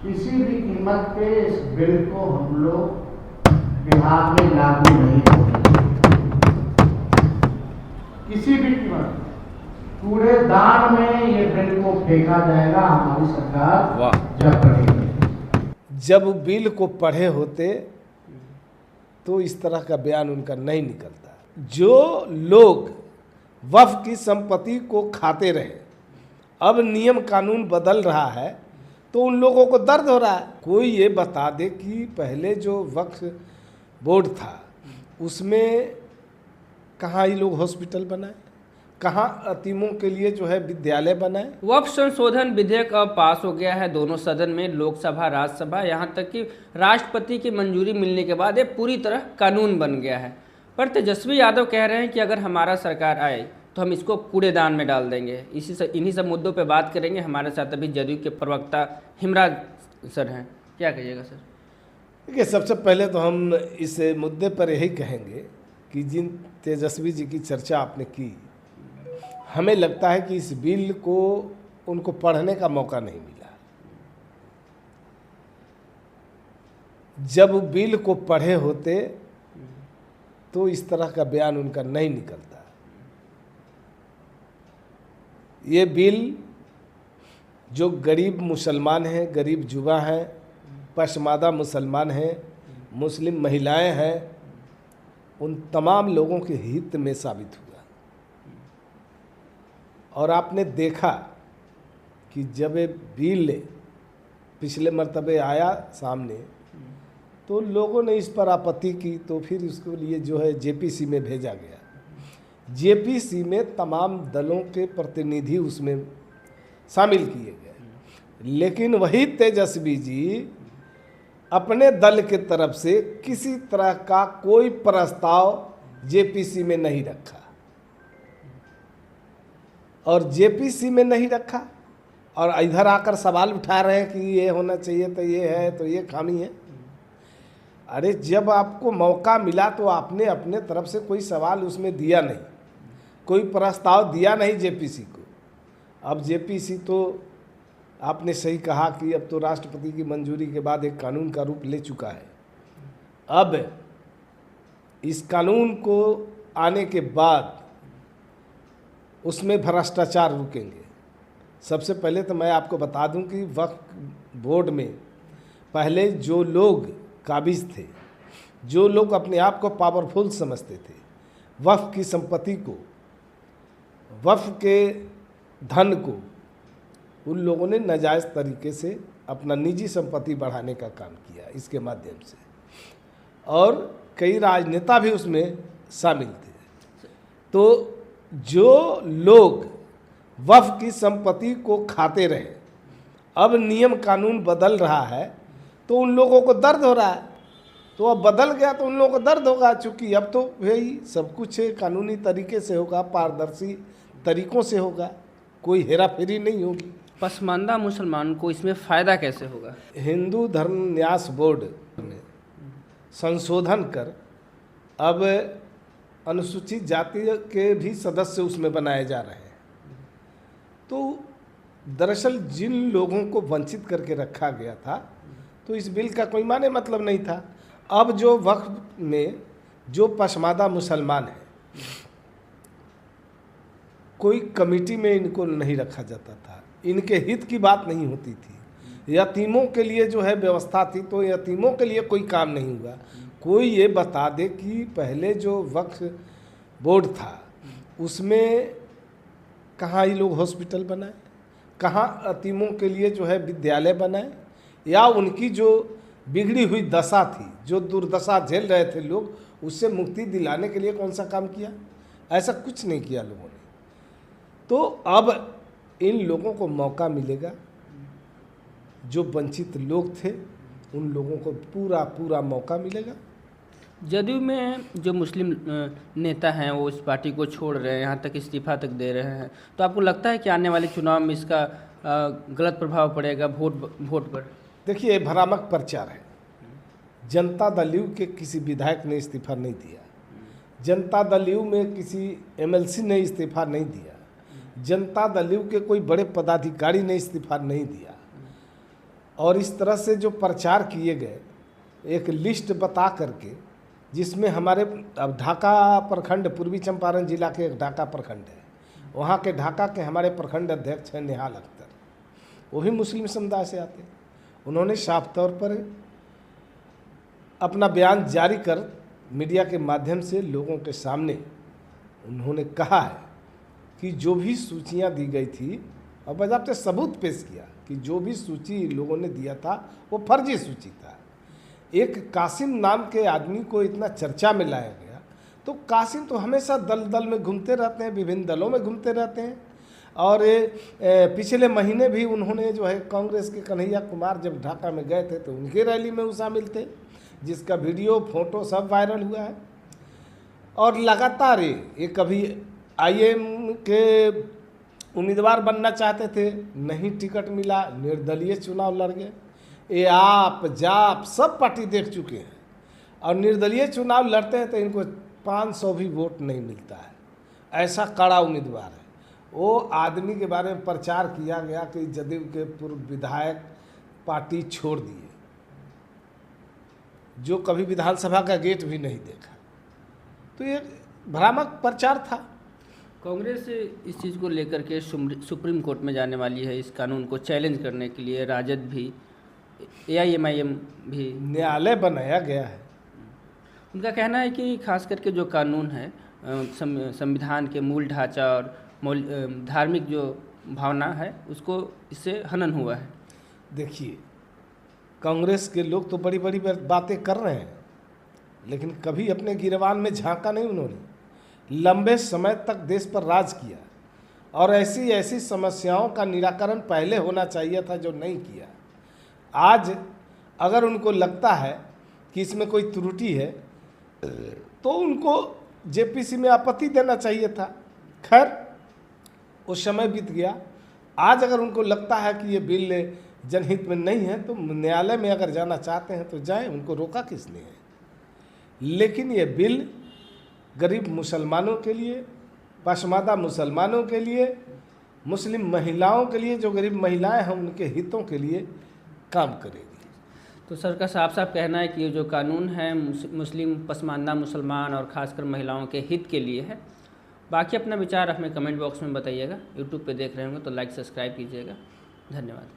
किसी भी कीमत पे इस बिल को हम लोग बिहार में लागू नहीं करेंगे। किसी भी कीमत, कूड़ेदान में ये बिल को फेंका जाएगा। हमारी सरकार जब बढ़ेगी। जब बिल को पढ़े होते तो इस तरह का बयान उनका नहीं निकलता। जो लोग वक्फ की संपत्ति को खाते रहे, अब नियम कानून बदल रहा है तो उन लोगों को दर्द हो रहा है। कोई ये बता दे कि पहले जो वक्फ बोर्ड था उसमें कहाँ ये लोग हॉस्पिटल बनाए, कहाँ यतीमों के लिए जो है विद्यालय बनाए। वक्फ संशोधन विधेयक अब पास हो गया है दोनों सदन में, लोकसभा राज्यसभा, यहाँ तक कि राष्ट्रपति की मंजूरी मिलने के बाद ये पूरी तरह कानून बन गया है। पर तेजस्वी यादव कह रहे हैं कि अगर हमारा सरकार आए तो हम इसको कूड़ेदान में डाल देंगे। इन्हीं सब मुद्दों पे बात करेंगे। हमारे साथ अभी जदयू के प्रवक्ता हिमराज सर हैं। क्या कहिएगा सर? देखिए, सबसे पहले तो हम इस मुद्दे पर यही कहेंगे कि जिन तेजस्वी जी की चर्चा आपने की, हमें लगता है कि इस बिल को उनको पढ़ने का मौका नहीं मिला। जब बिल को पढ़े होते तो इस तरह का बयान उनका नहीं निकलता। ये बिल जो गरीब मुसलमान हैं, गरीब युवा हैं, पशमादा मुसलमान हैं, मुस्लिम महिलाएं हैं, उन तमाम लोगों के हित में साबित हुआ। और आपने देखा कि जब ये बिल पिछले मर्तबे आया सामने तो लोगों ने इस पर आपत्ति की, तो फिर इसके लिए जो है जेपीसी में भेजा गया। जेपीसी में तमाम दलों के प्रतिनिधि उसमें शामिल किए गए, लेकिन वही तेजस्वी जी अपने दल के तरफ से किसी तरह का कोई प्रस्ताव जेपीसी में नहीं रखा। और जेपीसी में नहीं रखा और इधर आकर सवाल उठा रहे हैं कि ये होना चाहिए, तो ये है, तो ये खामी है। अरे जब आपको मौका मिला तो आपने अपने तरफ से कोई सवाल उसमें दिया नहीं, कोई प्रस्ताव दिया नहीं जेपीसी को। अब जेपीसी तो आपने सही कहा कि अब तो राष्ट्रपति की मंजूरी के बाद एक कानून का रूप ले चुका है। अब इस कानून को आने के बाद उसमें भ्रष्टाचार रुकेंगे। सबसे पहले तो मैं आपको बता दूं कि वक्फ बोर्ड में पहले जो लोग काबिज थे, जो लोग अपने आप को पावरफुल समझते थे, वक्फ की संपत्ति को, वक्फ के धन को, उन लोगों ने नाजायज़ तरीके से अपना निजी संपत्ति बढ़ाने का काम किया इसके माध्यम से। और कई राजनेता भी उसमें शामिल थे। तो जो लोग वक्फ की संपत्ति को खाते रहे, अब नियम कानून बदल रहा है तो उन लोगों को दर्द हो रहा है। तो अब बदल गया तो उन लोगों को दर्द होगा, चूँकि अब तो भाई सब कुछ कानूनी तरीके से होगा, पारदर्शी तरीक़ों से होगा, कोई हेरा फेरी नहीं होगी। पसमानदा मुसलमान को इसमें फ़ायदा कैसे होगा? हिंदू धर्म न्यास बोर्ड ने संशोधन कर अब अनुसूचित जाति के भी सदस्य उसमें बनाए जा रहे हैं। तो दरअसल जिन लोगों को वंचित करके रखा गया था तो इस बिल का कोई माने मतलब नहीं था। अब जो वक्फ में जो पशमादा मुसलमान हैं, कोई कमेटी में इनको नहीं रखा जाता था, इनके हित की बात नहीं होती थी, यतीमों के लिए जो है व्यवस्था थी, तो यतीमों के लिए कोई काम नहीं हुआ। कोई ये बता दे कि पहले जो वक्फ बोर्ड था उसमें कहाँ ये लोग हॉस्पिटल बनाए, कहाँ यतीमों के लिए जो है विद्यालय बनाए, या उनकी जो बिगड़ी हुई दशा थी, जो दुर्दशा झेल रहे थे लोग, उससे मुक्ति दिलाने के लिए कौन सा काम किया? ऐसा कुछ नहीं किया लोगों ने। तो अब इन लोगों को मौका मिलेगा, जो वंचित लोग थे उन लोगों को पूरा पूरा मौका मिलेगा। जदयू में जो मुस्लिम नेता हैं वो इस पार्टी को छोड़ रहे हैं, यहाँ तक इस्तीफा तक दे रहे हैं। तो आपको लगता है कि आने वाले चुनाव में इसका गलत प्रभाव पड़ेगा वोट पर? देखिए, भ्रामक प्रचार है। जनता दल यू के किसी विधायक ने इस्तीफा नहीं दिया, जनता दल यू में किसी एमएलसी ने इस्तीफा नहीं दिया, जनता दल यू के कोई बड़े पदाधिकारी ने इस्तीफा नहीं दिया। और इस तरह से जो प्रचार किए गए, एक लिस्ट बता करके, जिसमें हमारे अब ढाका प्रखंड, पूर्वी चंपारण जिला के एक ढाका प्रखंड है, वहाँ के ढाका के हमारे प्रखंड अध्यक्ष हैं निहाल अख्तर, वो भी मुस्लिम समुदाय से आते हैं। उन्होंने साफ तौर पर अपना बयान जारी कर मीडिया के माध्यम से लोगों के सामने उन्होंने कहा है कि जो भी सूचियां दी गई थी, और बाज़ाब्ते सबूत पेश किया कि जो भी सूची लोगों ने दिया था वो फर्जी सूची था। एक कासिम नाम के आदमी को इतना चर्चा में लाया गया, तो कासिम तो हमेशा दल दल में घूमते रहते हैं, विभिन्न दलों में घूमते रहते हैं। और पिछले महीने भी उन्होंने जो है कांग्रेस के कन्हैया कुमार जब ढाका में गए थे तो उनके रैली में वो शामिल थे, जिसका वीडियो फोटो सब वायरल हुआ है। और लगातार ये कभी IAM के उम्मीदवार बनना चाहते थे, नहीं टिकट मिला, निर्दलीय चुनाव लड़ गए। ये आप जाप सब पार्टी देख चुके हैं, और निर्दलीय चुनाव लड़ते हैं तो इनको 500 भी वोट नहीं मिलता है। ऐसा कड़ा उम्मीदवार है। वो आदमी के बारे में प्रचार किया गया कि जदयू के पूर्व विधायक पार्टी छोड़ दिए, जो कभी विधानसभा का गेट भी नहीं देखा। तो ये भ्रामक प्रचार था। कांग्रेस इस चीज़ को लेकर के सुप्रीम कोर्ट में जाने वाली है, इस कानून को चैलेंज करने के लिए। राजद भी, AIMIM भी, न्यायालय बनाया गया है। उनका कहना है कि खास करके जो कानून है, संविधान के मूल ढांचा और धार्मिक जो भावना है, उसको इससे हनन हुआ है। देखिए, कांग्रेस के लोग तो बड़ी बड़ी बातें कर रहे हैं, लेकिन कभी अपने गिरबान में झांका नहीं उन्होंने। लंबे समय तक देश पर राज किया, और ऐसी ऐसी समस्याओं का निराकरण पहले होना चाहिए था जो नहीं किया। आज अगर उनको लगता है कि इसमें कोई त्रुटि है तो उनको JPC में आपत्ति देना चाहिए था। खैर, वो समय बीत गया। आज अगर उनको लगता है कि ये बिल जनहित में नहीं है तो न्यायालय में अगर जाना चाहते हैं तो जाएं, उनको रोका किसने है। लेकिन ये बिल गरीब मुसलमानों के लिए, पश्मादा मुसलमानों के लिए, मुस्लिम महिलाओं के लिए, जो गरीब महिलाएं हैं उनके हितों के लिए काम करेगी। तो सर का साफ साफ कहना है कि ये जो कानून है मुस्लिम, पसमानदा मुसलमान और ख़ासकर महिलाओं के हित के लिए है। बाकी अपना विचार हमें कमेंट बॉक्स में बताइएगा। यूट्यूब पे देख रहे होंगे तो लाइक सब्सक्राइब कीजिएगा। धन्यवाद।